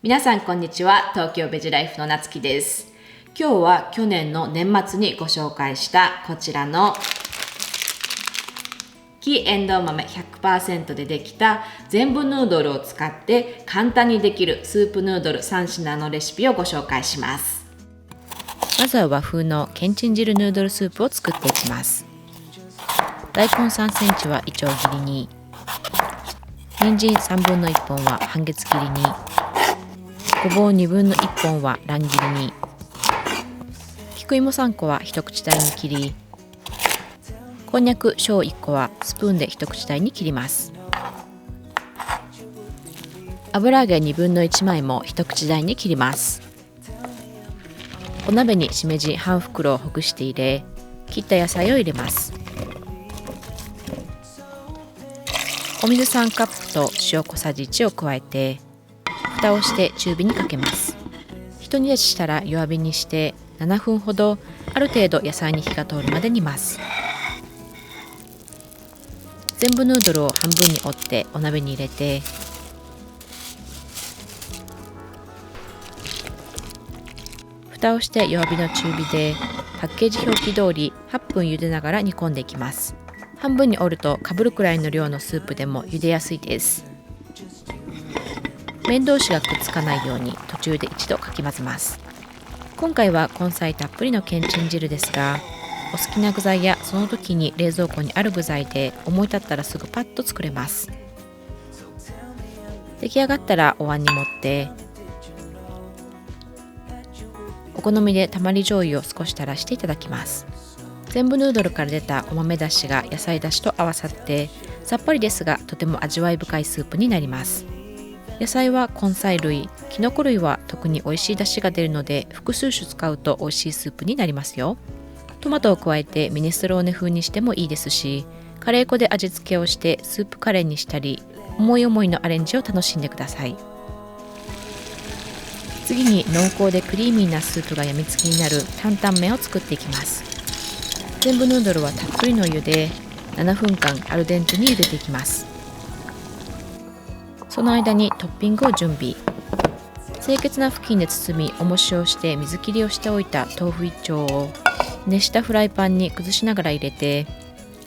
皆さんこんにちは。東京ベジライフのなつきです。今日は去年の年末にご紹介したこちらの木エンドウ豆 100% でできた全部ヌードルを使って簡単にできるスープヌードル3品のレシピをご紹介します。まずは和風のけんちん汁ヌードルスープを作っていきます。大根3センチはいちょう切りに、人参3分の1本は半月切りに、ごぼう2分の1本は乱切りに、菊芋3個は一口大に切り、こんにゃく小1個はスプーンで一口大に切ります。油揚げ2分の1枚も一口大に切ります。お鍋にしめじ半袋をほぐして入れ、切った野菜を入れます。お水3カップと塩小さじ1を加えて、蓋をして中火にかけます。一煮立ちしたら弱火にして7分ほどある程度野菜に火が通るまで煮ます。全部ヌードルを半分に折ってお鍋に入れて、蓋をして弱火の中火でパッケージ表記通り8分茹でながら煮込んでいきます。半分に折るとかぶるくらいの量のスープでも茹でやすいです。麺同士がくっつかないように途中で一度かき混ぜます。今回は根菜たっぷりのけんちん汁ですが、お好きな具材やその時に冷蔵庫にある具材で思い立ったらすぐパッと作れます。出来上がったらお椀に盛って、お好みでたまり醤油を少し垂らしていただきます。全部ヌードルから出たお豆だしが野菜だしと合わさってさっぱりですがとても味わい深いスープになります。野菜は根菜類、きのこ類は特に美味しいだしが出るので複数種使うと美味しいスープになりますよ。トマトを加えてミネストローネ風にしてもいいですし、カレー粉で味付けをしてスープカレーにしたり、思い思いのアレンジを楽しんでください。次に濃厚でクリーミーなスープがやみつきになる担々麺を作っていきます。全部ヌードルはたっぷりのお湯で7分間アルデンテに茹でていきます。その間にトッピングを準備。清潔な布巾で包み重しをして水切りをしておいた豆腐1丁を熱したフライパンに崩しながら入れて、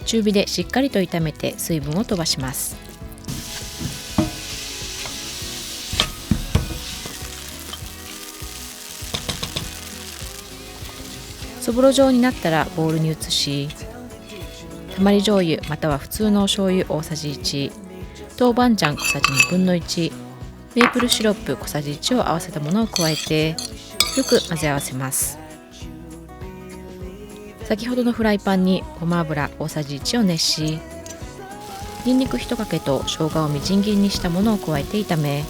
中火でしっかりと炒めて水分を飛ばします。そぼろ状になったらボウルに移し、たまり醤油または普通のお醤油大さじ1、豆板醤小さじ2分の1、メープルシロップ小さじ1を合わせたものを加えてよく混ぜ合わせます。先ほどのフライパンにごま油大さじ1を熱し、にんにく1かけと生姜をみじん切りにしたものを加えて炒め、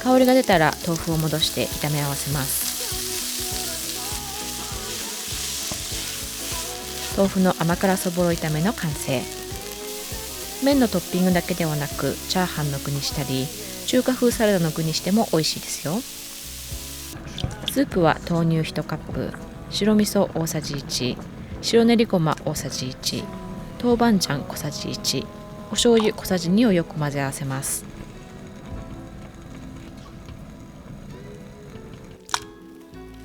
香りが出たら豆腐を戻して炒め合わせます。豆腐の甘辛そぼろ炒めの完成。麺のトッピングだけではなくチャーハンの具にしたり中華風サラダの具にしても美味しいですよ。スープは豆乳1カップ、白味噌大さじ1、白練りごま大さじ1、豆板醤小さじ1、お醤油小さじ2をよく混ぜ合わせます。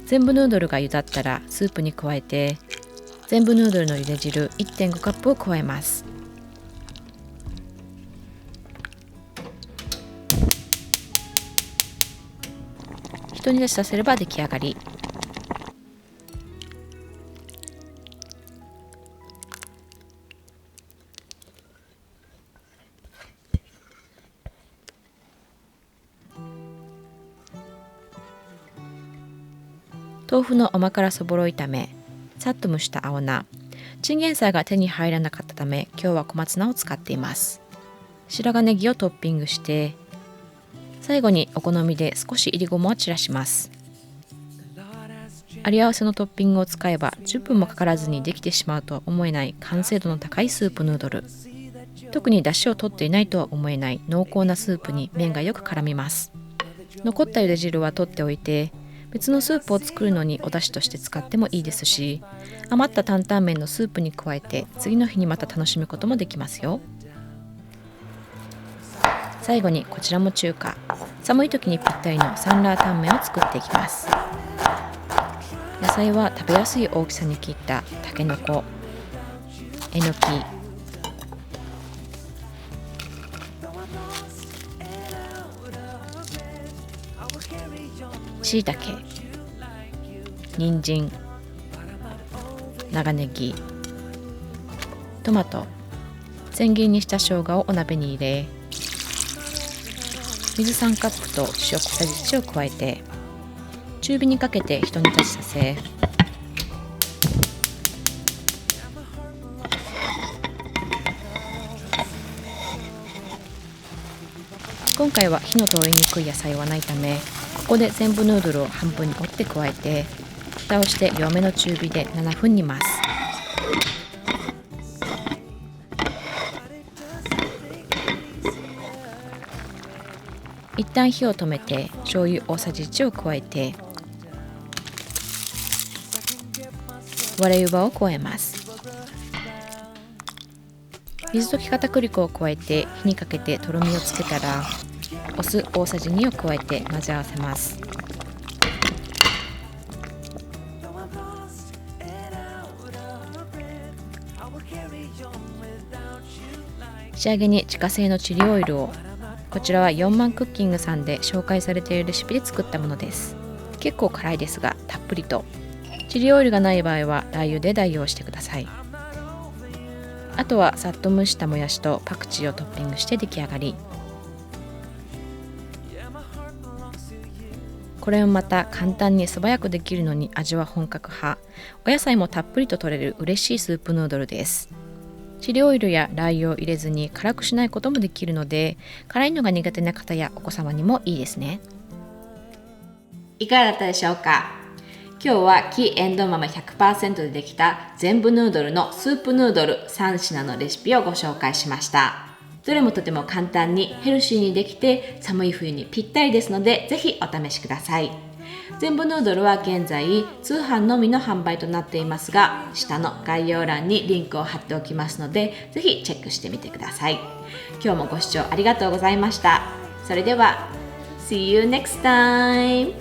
全部ヌードルが茹だったらスープに加えて、全部ヌードルの茹で汁 1.5 カップを加えます。一煮立ちさせれば出来上がり。豆腐の甘辛そぼろ炒め、さっと蒸した青菜、チンゲン菜が手に入らなかったため今日は小松菜を使っています。白髪ネギをトッピングして、最後にお好みで少しいりごまを散らします。あり合わせのトッピングを使えば10分もかからずにできてしまうとは思えない完成度の高いスープヌードル。特に出汁を取っていないとは思えない濃厚なスープに麺がよく絡みます。残った茹で汁は取っておいて、別のスープを作るのにお出汁として使ってもいいですし、余った担々麺のスープに加えて次の日にまた楽しむこともできますよ。最後にこちらも中華、寒い時にぴったりのサンラータンメンを作っていきます。野菜は食べやすい大きさに切ったたけのこ、えのき、しいたけ、人参、長ネギ、トマト、千切りにした生姜をお鍋に入れ、水3カップと塩小さじ1を加えて中火にかけてひと煮立ちさせ、今回は火の通りにくい野菜はないため、ここで全部ヌードルを半分に折って加えて、蓋をして弱めの中火で7分煮ます。一旦火を止めて醤油大さじ1を加えて割れ湯葉を加えます。水溶き片栗粉を加えて火にかけてとろみをつけたら、お酢大さじ2を加えて混ぜ合わせます。仕上げに自家製のチリオイルを、こちらは4万クッキングさんで紹介されているレシピで作ったものです。結構辛いですがたっぷりと。チリオイルがない場合はラー油で代用してください。あとはさっと蒸したもやしとパクチーをトッピングして出来上がり。これもまた簡単に素早くできるのに味は本格派。お野菜もたっぷりと取れる嬉しいスープヌードルです。チリオイルやラー油を入れずに辛くしないこともできるので、辛いのが苦手な方やお子様にもいいですね。いかがだったでしょうか。今日はキエンドウ豆 100% でできた全部ヌードルのスープヌードル3品のレシピをご紹介しました。どれもとても簡単にヘルシーにできて寒い冬にぴったりですので、ぜひお試しください。全部ヌードルは現在通販のみの販売となっていますが、下の概要欄にリンクを貼っておきますので、ぜひチェックしてみてください。今日もご視聴ありがとうございました。それでは See you next time!